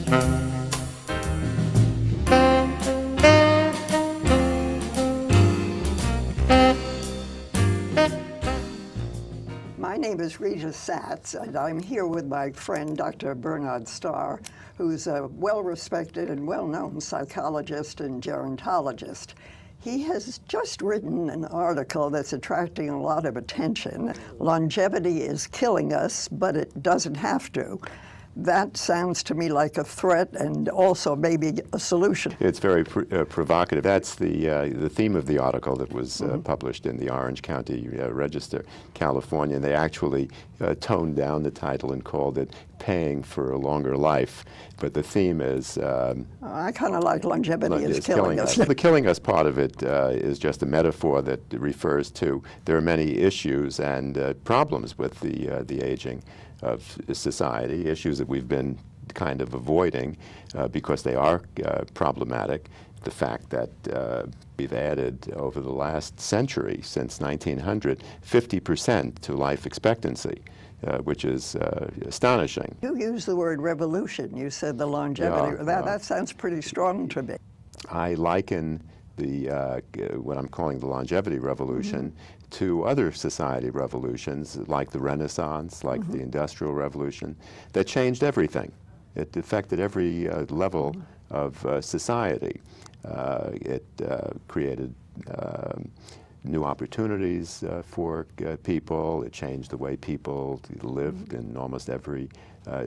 My name is Rita Satz, and I'm here with my friend, Dr. Bernard Starr, who's a well-respected and well-known psychologist and gerontologist. He has just written an article that's attracting a lot of attention. Longevity is killing us, but it doesn't have to. That sounds to me like a threat and also maybe a solution. It's very provocative. That's the theme of the article that was published in the Orange County Register, California. And they actually toned down the title and called it Paying for a Longer Life. But the theme is... I kind of like longevity is killing us. The killing us part of it is just a metaphor that refers to there are many issues and problems with the aging of society, issues that we've been kind of avoiding because they are problematic. The fact that we've added over the last century, since 1900, 50% to life expectancy, which is astonishing. You used the word revolution. You said the longevity. That sounds pretty strong to me. I liken what I'm calling the longevity revolution to other society revolutions like the Renaissance, like the Industrial Revolution, that changed everything. It affected every level of society. It created new opportunities for people. It changed the way people lived in almost every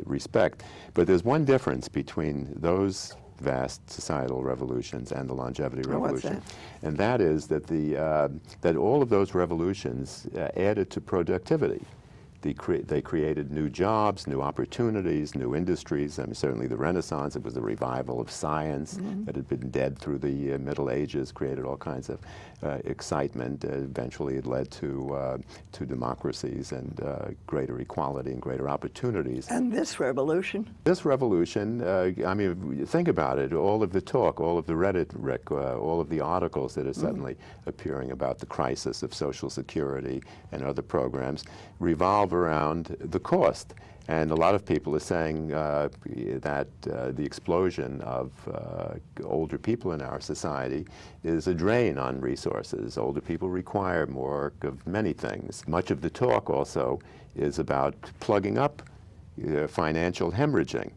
respect. But there's one difference between those vast societal revolutions and the longevity revolution. What's that? And that is that that all of those revolutions added to productivity. They created new jobs, new opportunities, new industries. I mean, certainly the Renaissance, it was the revival of science that had been dead through the Middle Ages, created all kinds of excitement. Eventually it led to democracies and greater equality and greater opportunities. And this revolution? This revolution, I mean, think about it, all of the talk, all of the rhetoric, all of the articles that are suddenly appearing about the crisis of Social Security and other programs revolve around the cost. And a lot of people are saying that the explosion of older people in our society is a drain on resources. Older people require more of many things. Much of the talk also is about plugging up financial hemorrhaging.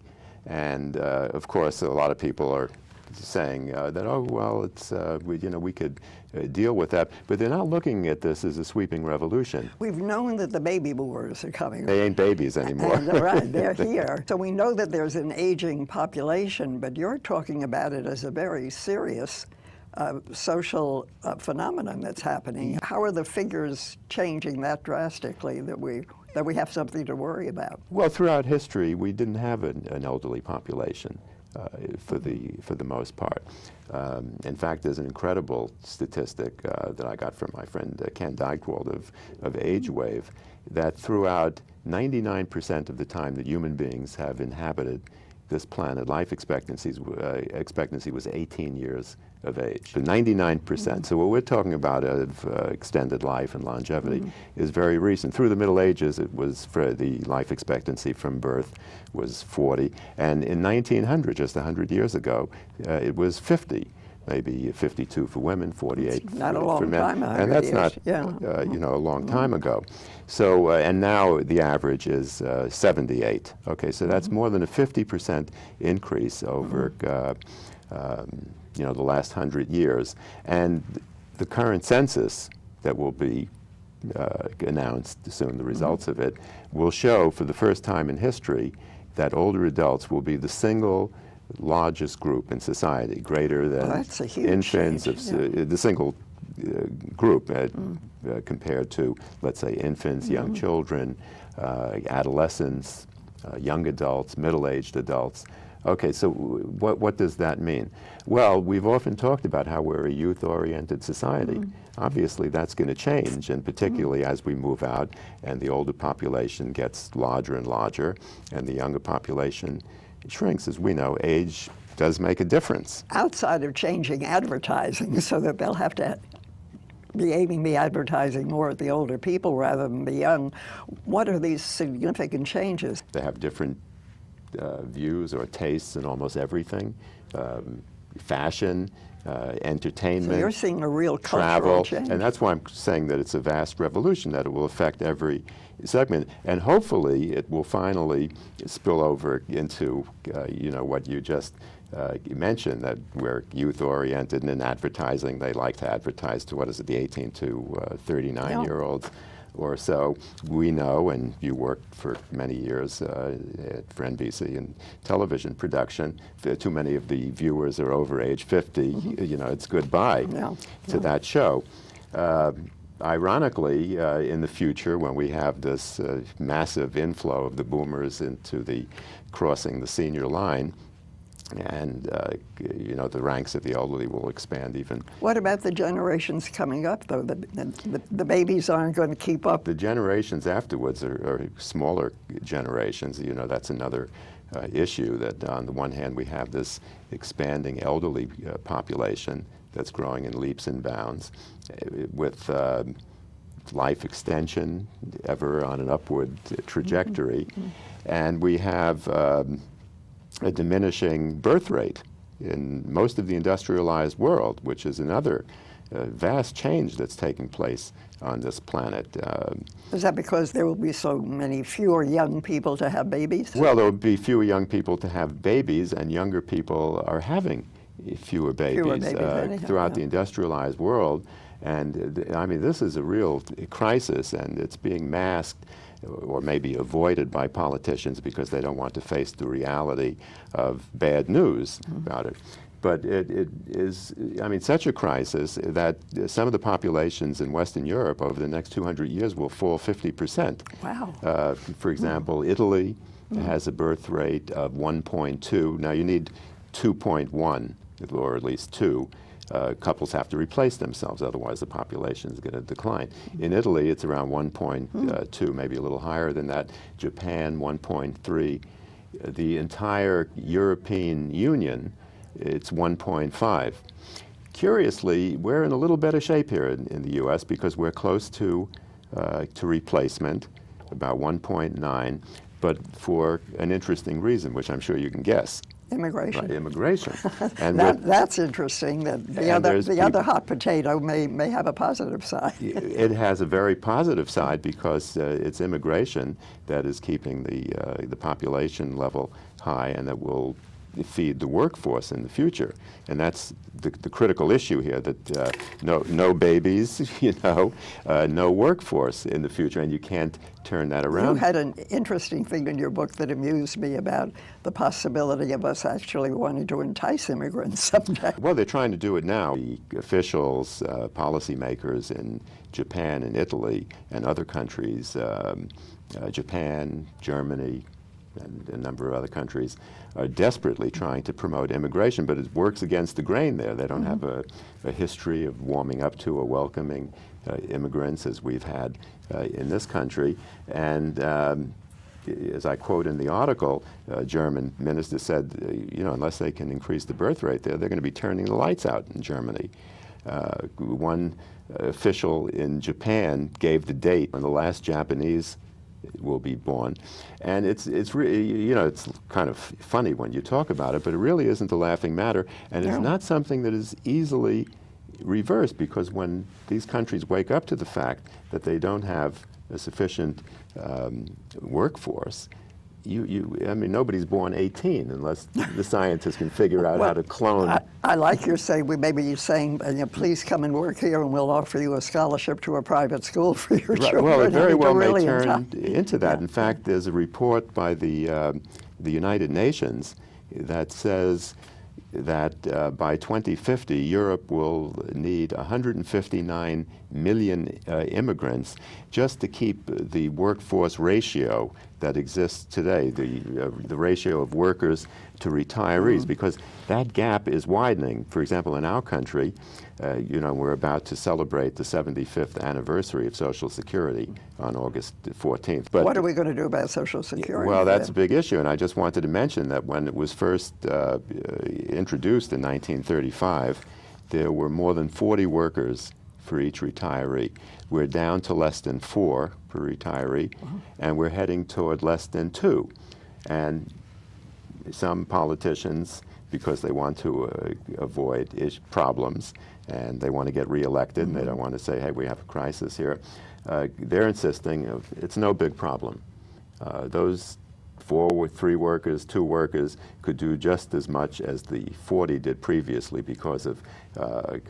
And of course, a lot of people are saying that, oh, well, it's, we could deal with that. But they're not looking at this as a sweeping revolution. We've known that the baby boomers are coming. They ain't babies anymore. Right, they're here. So we know that there's an aging population, but you're talking about it as a very serious social phenomenon that's happening. How are the figures changing that drastically that we have something to worry about? Well, throughout history, we didn't have an elderly population. For the most part. In fact, there's an incredible statistic that I got from my friend Ken Dykewald of AgeWave, that throughout 99% of the time that human beings have inhabited this planet, life expectancy was 18 years of age. 99%. So what we're talking about of extended life and longevity is very recent. Through the Middle Ages, it was for the life expectancy from birth was 40. And in 1900, just 100 years ago, it was 50. Maybe 52 for women, 48 for men. And that's not, a long time ago. So, and now the average is 78. Okay, so that's more than a 50% increase over, the last 100 years. And the current census that will be announced soon, the results of it, will show for the first time in history that older adults will be the single largest group in society, greater than infants, the single group compared to, let's say, infants, young children, adolescents, young adults, middle-aged adults. Okay, so what does that mean? Well, we've often talked about how we're a youth-oriented society. Obviously, that's going to change, and particularly as we move out and the older population gets larger and larger, and the younger population shrinks. As we know, age does make a difference. Outside of changing advertising so that they'll have to be aiming the advertising more at the older people rather than the young, what are these significant changes? They have different views or tastes in almost everything, fashion, entertainment, So you're seeing a real travel, cultural change. and that's why I'm saying that it's a vast revolution, that it will affect every segment, and hopefully it will finally spill over into what you just mentioned, that we're youth-oriented, and in advertising they like to advertise to, what is it, the 18 to 39-year-olds or so. We know, and you worked for many years for NBC and television production, too many of the viewers are over age 50, it's goodbye to that show. Ironically, in the future, when we have this massive inflow of the boomers into crossing the senior line, and the ranks of the elderly will expand even. What about the generations coming up, though? The babies aren't going to keep up. The generations afterwards are smaller generations. That's another issue, that on the one hand we have this expanding elderly population that's growing in leaps and bounds, with life extension ever on an upward trajectory. And we have a diminishing birth rate in most of the industrialized world, which is another vast change that's taking place on this planet. Is that because there will be so many fewer young people to have babies? Well, there will be fewer young people to have babies, and younger people are having fewer babies, throughout the industrialized world. And I mean, this is a real crisis, and it's being masked or maybe avoided by politicians because they don't want to face the reality of bad news about it. But it is, I mean, such a crisis that some of the populations in Western Europe over the next 200 years will fall 50%. Wow. For example, Italy has a birth rate of 1.2. Now you need 2.1, or at least 2. Couples have to replace themselves, otherwise the population is going to decline. In Italy, it's around 1.2, maybe a little higher than that. Japan, 1.3. The entire European Union, it's 1.5. Curiously, we're in a little better shape here in the U.S. because we're close to replacement, about 1.9, but for an interesting reason, which I'm sure you can guess. Immigration. Right, immigration. And that's interesting. That the other hot potato may have a positive side. It has a very positive side because it's immigration that is keeping the population level high, and that will feed the workforce in the future. And that's the critical issue here, that no babies, no workforce in the future, and you can't turn that around. You had an interesting thing in your book that amused me about the possibility of us actually wanting to entice immigrants someday. Well, they're trying to do it now. The officials, policymakers in Japan and Italy and other countries, Japan, Germany, and a number of other countries, are desperately trying to promote immigration, but it works against the grain there. They don't have a history of warming up to or welcoming immigrants as we've had in this country. And as I quote in the article, a German minister said, unless they can increase the birth rate there, they're going to be turning the lights out in Germany. One official in Japan gave the date when the last Japanese will be born, and it's really, it's kind of funny when you talk about it, but it really isn't a laughing matter, and it's not something that is easily reversed, because when these countries wake up to the fact that they don't have a sufficient workforce, I mean, nobody's born 18 unless the scientists can figure out how to clone. I like your saying, maybe you're saying, please come and work here and we'll offer you a scholarship to a private school for your children. Well, it very well may turn into that. In fact, there's a report by the United Nations that says that by 2050, Europe will need 159 million immigrants just to keep the workforce ratio that exists today, the ratio of workers to retirees, because that gap is widening. For example, in our country, we're about to celebrate the 75th anniversary of Social Security on August 14th. But what are we going to do about Social Security? Well, that's a big issue, and I just wanted to mention that when it was first introduced in 1935, there were more than 40 workers for each retiree. We're down to less than 4 per retiree, and we're heading toward less than 2. And some politicians, because they want to avoid problems and they want to get reelected and they don't want to say, hey, we have a crisis here, they're insisting it's no big problem. Those 3 workers, 2 workers could do just as much as the 40 did previously because of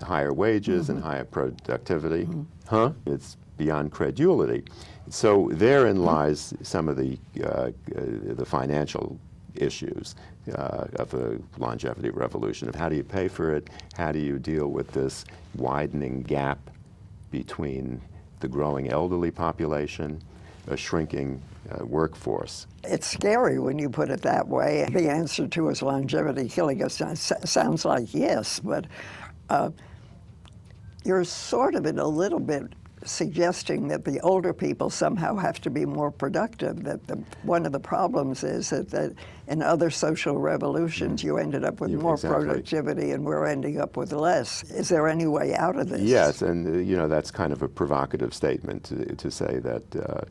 higher wages and higher productivity. It's beyond credulity. So therein lies some of the financial issues of the longevity revolution, of how do you pay for it, how do you deal with this widening gap between the growing elderly population, a shrinking workforce. It's scary when you put it that way. The answer to is longevity killing us sounds like yes, but you're sort of in a little bit suggesting that the older people somehow have to be more productive, that one of the problems is that in other social revolutions you ended up with more productivity and we're ending up with less. Is there any way out of this? Yes, and you know, that's kind of a provocative statement to say that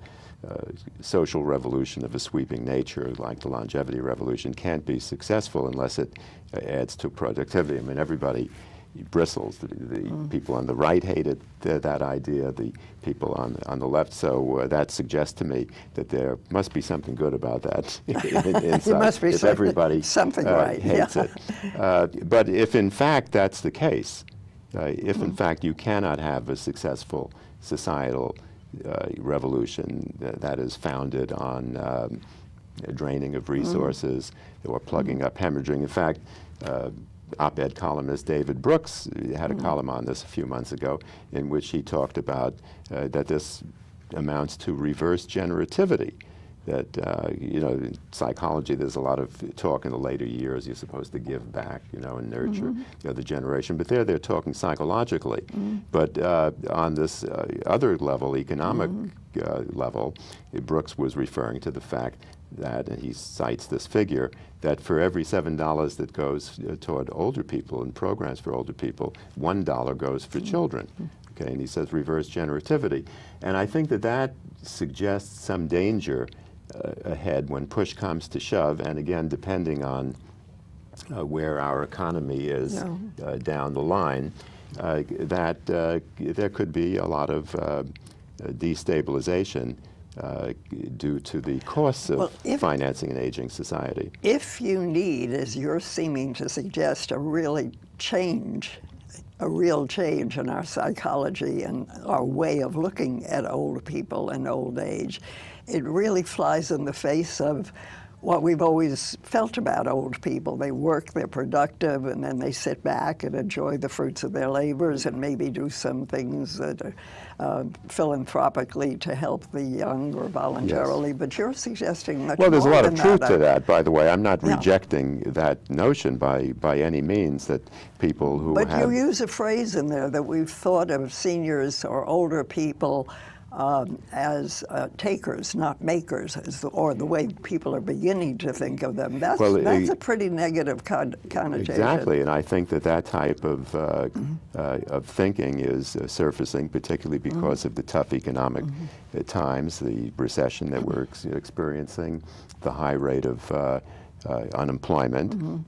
social revolution of a sweeping nature like the longevity revolution can't be successful unless it adds to productivity. I mean, everybody bristles. The people on the right hated that idea, the people on the left. So that suggests to me that there must be something good about that inside. There must be if everybody something right. hates it. But if in fact that's the case, if in fact you cannot have a successful societal revolution that is founded on draining of resources or plugging up hemorrhaging. In fact, op-ed columnist David Brooks had a column on this a few months ago in which he talked about that this amounts to reverse generativity. That, you know, in psychology, there's a lot of talk in the later years, you're supposed to give back, you know, and nurture the other generation. But they're talking psychologically. But on this other level, economic level, Brooks was referring to the fact that, and he cites this figure, that for every $7 that goes toward older people and programs for older people, $1 goes for children. Okay, and he says reverse generativity. And I think that suggests some danger ahead when push comes to shove, and again, depending on where our economy is down the line, that there could be a lot of destabilization due to the costs of financing an aging society. If you need, as you're seeming to suggest, a real change in our psychology and our way of looking at old people and old age, it really flies in the face of what we've always felt about old people. They work, they're productive, and then they sit back and enjoy the fruits of their labors and maybe do some things that are philanthropically to help the young or voluntarily. Yes. But you're suggesting much more than that. Well, there's a lot of truth to that, by the way. I'm not rejecting that notion by any means, that people who have... But you use a phrase in there that we've thought of seniors or older people as takers, not makers, or the way people are beginning to think of them. That's a pretty negative connotation. Exactly, and I think that type of thinking is surfacing, particularly because of the tough economic times, the recession that we're experiencing, the high rate of unemployment.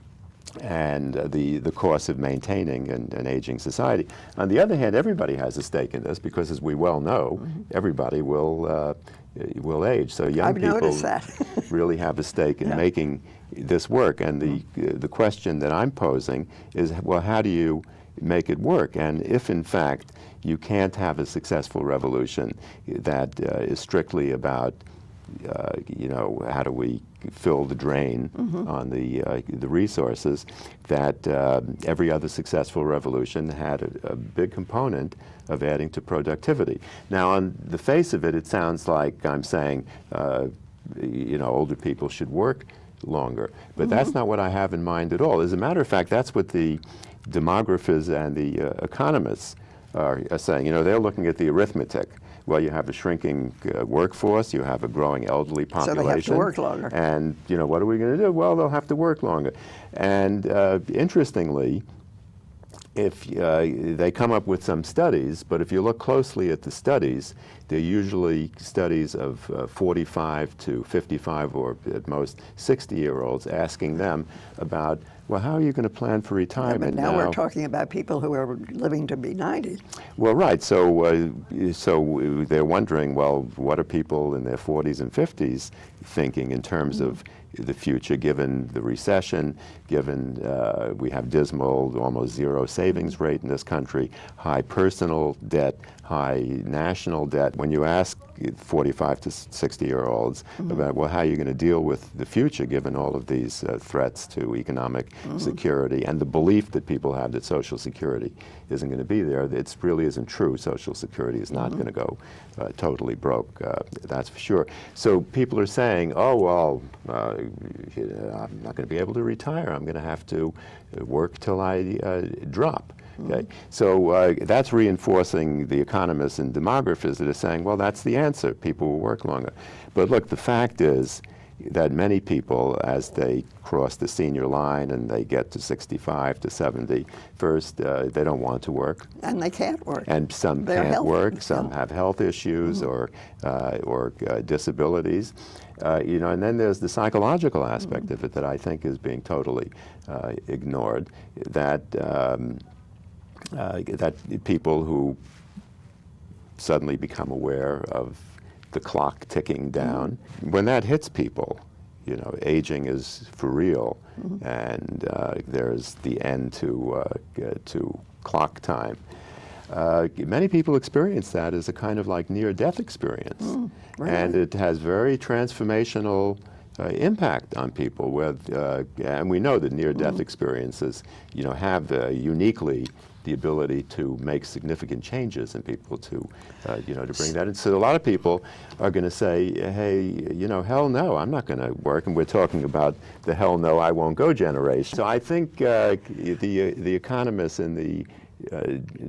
And the cost of maintaining an aging society. On the other hand, everybody has a stake in this because, as we well know, everybody will age. So young people really have a stake in making this work. And the question that I'm posing is, well, how do you make it work? And if, in fact, you can't have a successful revolution that is strictly about you know, how do we fill the drain on the resources, that every other successful revolution had a big component of adding to productivity. Now, on the face of it, it sounds like I'm saying, you know, older people should work longer. But that's not what I have in mind at all. As a matter of fact, that's what the demographers and the economists are saying. You know, they're looking at the arithmetic. Well, you have a shrinking workforce, you have a growing elderly population. So they have to work longer. And, you know, what are we going to do? Well, they'll have to work longer. And interestingly, if they come up with some studies, but if you look closely at the studies, they're usually studies of 45 to 55 or at most 60-year-olds asking them about, well, how are you going to plan for retirement? Yeah, but now we're talking about people who are living to be 90. Well, right. So they're wondering, well, what are people in their 40s and 50s thinking in terms of the future, given the recession, given we have dismal, almost zero savings rate in this country, high personal debt, high national debt. When you ask 45 to 60-year-olds about, well, how are you going to deal with the future, given all of these threats to economic security and the belief that people have that Social Security isn't going to be there, it really isn't true. Social Security is not going to go totally broke, that's for sure. So people are saying, oh, well, I'm not going to be able to retire. I'm going to have to work till I drop. Okay? So that's reinforcing the economists and demographers that are saying, well, that's the answer. People will work longer. But look, the fact is that many people, as they cross the senior line and they get to 65 to 70, first, they don't want to work. And they can't work. And some can't work. Some have health issues or disabilities. You know, and then there's the psychological aspect of it that I think is being totally ignored, that that people who suddenly become aware of the clock ticking down, when that hits people, you know, aging is for real, and there's the end to clock time. Many people experience that as a kind of like near-death experience, really? And it has very transformational impact on people. And we know that near-death experiences, you know, have uniquely the ability to make significant changes in people, to you know, to bring that in. So a lot of people are going to say, hey, you know, hell no, I'm not going to work. And we're talking about the hell no, I won't go generation. So I think the economists and the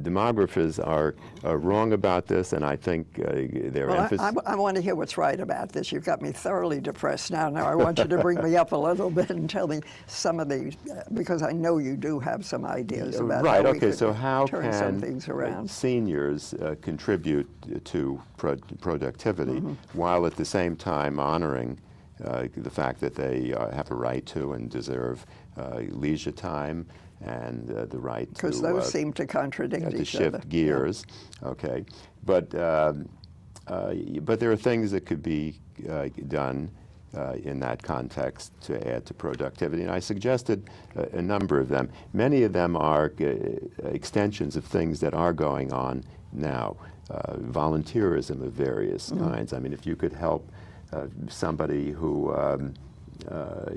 demographers are wrong about this, and I think their emphasis... I want to hear what's right about this. You've got me thoroughly depressed now. Now I want you to bring me up a little bit and tell me some of the, because I know you do have some ideas about right, how we okay, could so how turn can some things around. Seniors contribute to productivity while at the same time honoring the fact that they have a right to and deserve leisure time, and the right to... Because those seem to contradict to each shift other. gears, okay. But there are things that could be done in that context to add to productivity, and I suggested a number of them. Many of them are extensions of things that are going on now. Volunteerism of various kinds. I mean, if you could help somebody who,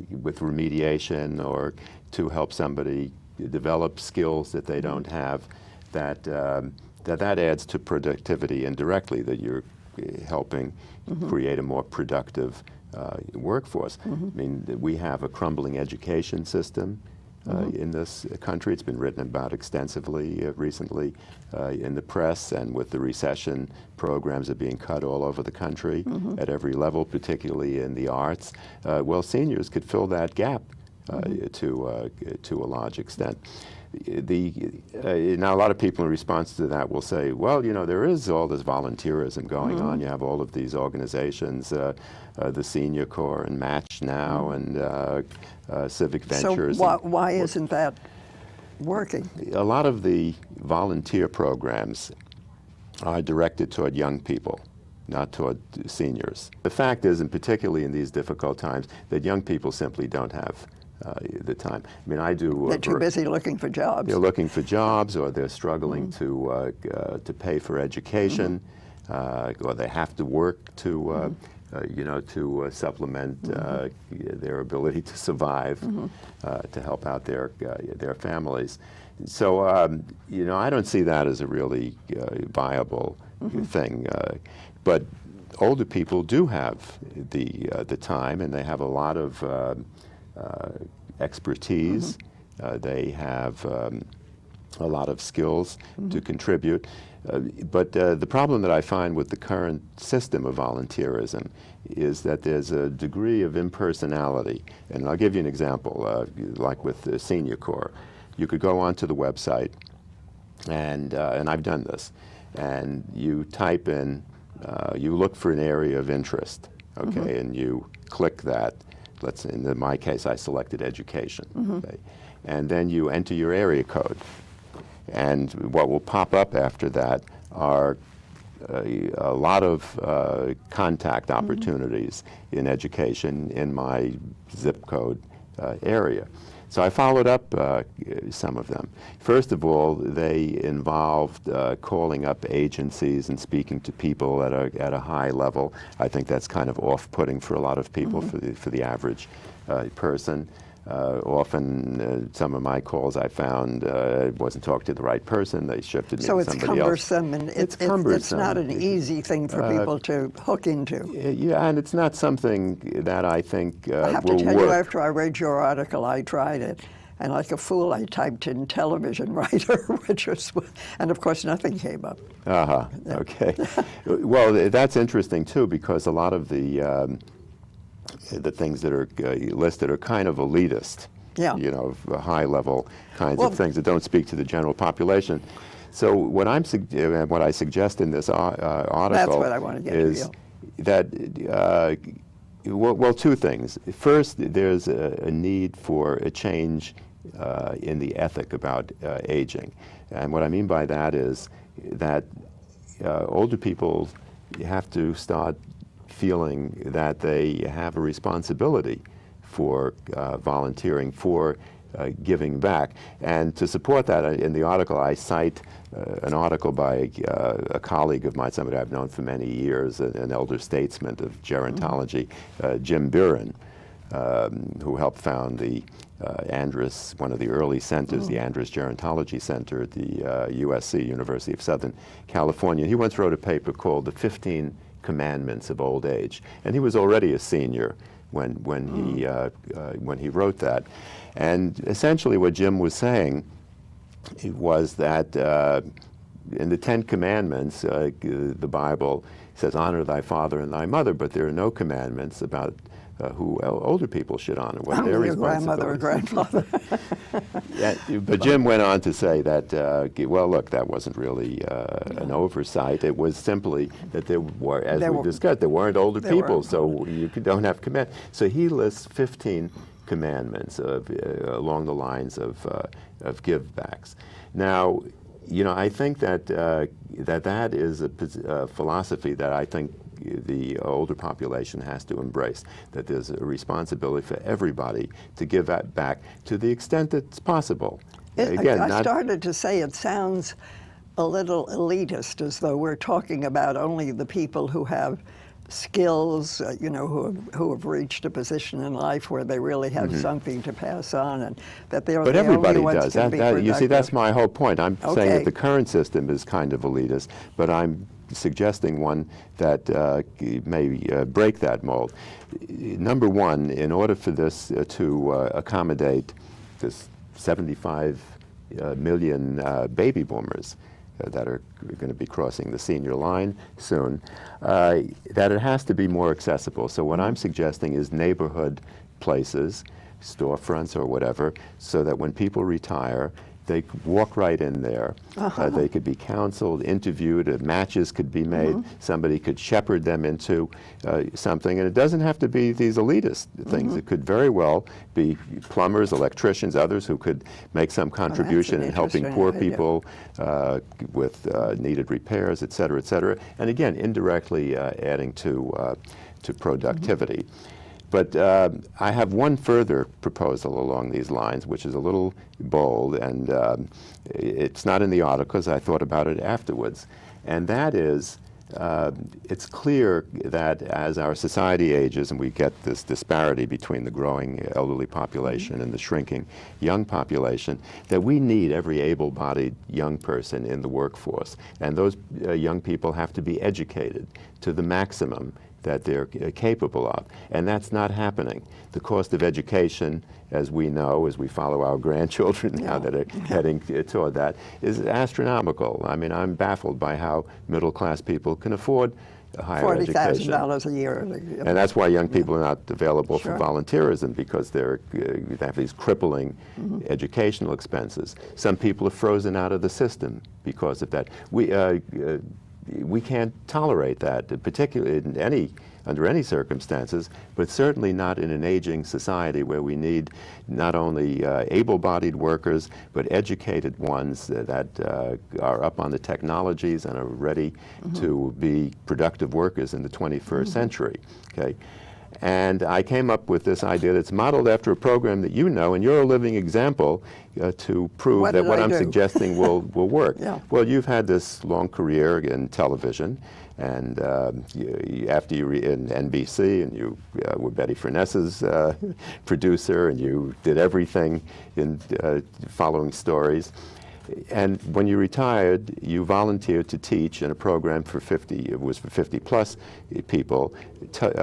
with remediation, or to help somebody develop skills that they don't have, that adds to productivity indirectly, that you're helping create a more productive workforce. I mean, we have a crumbling education system in this country. It's been written about extensively recently in the press, and with the recession, programs are being cut all over the country at every level, particularly in the arts. Well, seniors could fill that gap to a large extent. Now, a lot of people in response to that will say, well, you know, there is all this volunteerism going on. You have all of these organizations, the Senior Corps and Match Now, and Civic Ventures. So why isn't that working? A lot of the volunteer programs are directed toward young people, not toward seniors. The fact is, and particularly in these difficult times, that young people simply don't have the time. I mean, I do... They're too busy looking for jobs. They're looking for jobs, or they're struggling to pay for education, or they have to work to, you know, to supplement their ability to survive, to help out their families. So, you know, I don't see that as a really viable thing. But older people do have the time, and they have a lot of expertise. They have a lot of skills to contribute. But the problem that I find with the current system of volunteerism is that there's a degree of impersonality. And I'll give you an example, like with the Senior Corps. You could go onto the website and I've done this, and you type in, you look for an area of interest, okay, and you click that. In my case, I selected education, okay, and then you enter your area code, and what will pop up after that are a lot of contact opportunities in education in my zip code area. So I followed up some of them. First of all, they involved calling up agencies and speaking to people at a high level. I think that's kind of off-putting for a lot of people, for the average person. Often, some of my calls I found wasn't talking to the right person. They shifted me to somebody else. So it's cumbersome, and it's cumbersome. It's not an easy thing for people to hook into. Yeah, and it's not something that I think will work. I have to tell you, after I read your article, I tried it. And like a fool, I typed in television writer, and of course nothing came up. Okay. Well, that's interesting too, because a lot of the things that are listed are kind of elitist, you know, high-level kinds of things that don't speak to the general population. So what I suggest in this article that's what I want to get is that, well, two things. First, there's a need for a change in the ethic about aging. And what I mean by that is that older people have to start feeling that they have a responsibility for volunteering, for giving back. And to support that, in the article I cite an article by a colleague of mine, somebody I've known for many years, an elder statesman of gerontology, Jim Buren, who helped found the Andrus, one of the early centers, the Andrus Gerontology Center at the USC, University of Southern California. He once wrote a paper called The 15 Commandments of Old Age, and he was already a senior when he wrote that. And essentially what Jim was saying was that in the 10 Commandments, the Bible says, honor thy father and thy mother, but there are no commandments about who older people should honor, what their grandmother or grandfather. But Jim went on to say that, well, look, that wasn't really an oversight. It was simply that there were, as we discussed, there weren't older people, so you don't have command. So he lists 15 commandments along the lines of give-backs. Now, you know, I think that that is a philosophy that I think the older population has to embrace, that there's a responsibility for everybody to give that back to the extent that's possible. Again, I started to say it sounds a little elitist, as though we're talking about only the people who have skills, you know, who have reached a position in life where they really have something to pass on, and that they're the only ones to be productive. You see, that's my whole point. I'm saying that the current system is kind of elitist, but I'm suggesting one that may break that mold. Number one, in order for this to accommodate this 75 million baby boomers that are going to be crossing the senior line soon, that it has to be more accessible. So what I'm suggesting is neighborhood places, storefronts or whatever, so that when people retire, they could walk right in there. They could be counseled, interviewed, matches could be made. Somebody could shepherd them into something. And it doesn't have to be these elitist things. It could very well be plumbers, electricians, others who could make some contribution in helping poor people with needed repairs, et cetera, and again, indirectly adding to productivity. But I have one further proposal along these lines, which is a little bold, and it's not in the article because I thought about it afterwards. And that is, it's clear that as our society ages and we get this disparity between the growing elderly population and the shrinking young population, that we need every able-bodied young person in the workforce. And those young people have to be educated to the maximum that they're capable of. And that's not happening. The cost of education, as we know, as we follow our grandchildren now that are heading toward that, is astronomical. I mean, I'm baffled by how middle-class people can afford higher education. $40,000 a year. And that's why young people are not available Sure. for volunteerism, because they have these crippling educational expenses. Some people are frozen out of the system because of that. We can't tolerate that, particularly under any circumstances, but certainly not in an aging society where we need not only able-bodied workers, but educated ones that are up on the technologies and are ready to be productive workers in the 21st century. Okay? And I came up with this idea that's modeled after a program that you know, and you're a living example to prove that what I'm suggesting will work. Yeah. Well, you've had this long career in television, and after you were in NBC, and you were Betty Furness's producer, and you did everything in following stories. And when you retired, you volunteered to teach in a program for 50 plus people,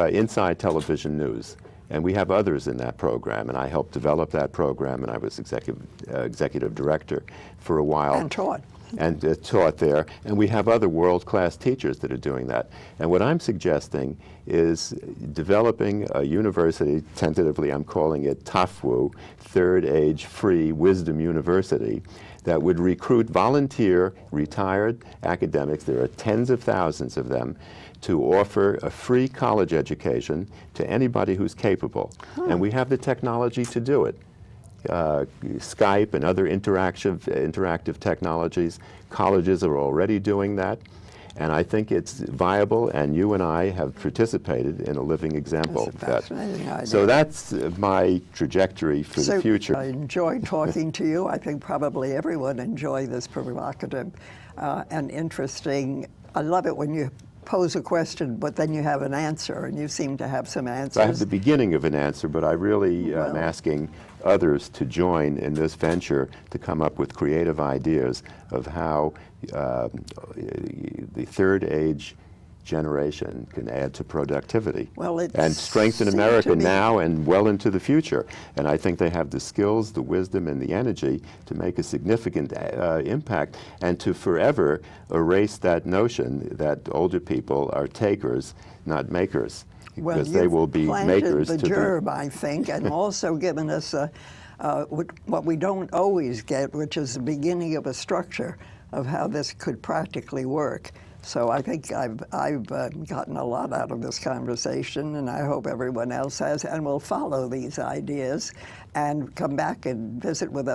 inside television news. And we have others in that program, and I helped develop that program, and I was executive director for a while. And taught. And taught there. And we have other world-class teachers that are doing that. And what I'm suggesting is developing a university, tentatively I'm calling it TAFWU, Third Age Free Wisdom University, that would recruit volunteer retired academics, there are tens of thousands of them, to offer a free college education to anybody who's capable. And we have the technology to do it. Skype and other interactive technologies. Colleges are already doing that. And I think it's viable, and you and I have participated in a living example of that. That's a fascinating idea. So that's my trajectory for the future. I enjoyed talking to you. I think probably everyone enjoyed this provocative and interesting. I love it when you pose a question, but then you have an answer, and you seem to have some answers. I have the beginning of an answer, but I really am asking others to join in this venture to come up with creative ideas of how the third age generation can add to productivity and strengthen America now and well into the future. And I think they have the skills, the wisdom, and the energy to make a significant impact and to forever erase that notion that older people are takers, not makers. Because they will be makers the germ, I think, and also given us what we don't always get, which is the beginning of a structure of how this could practically work. So I think I've gotten a lot out of this conversation, and I hope everyone else has, and will follow these ideas and come back and visit with us.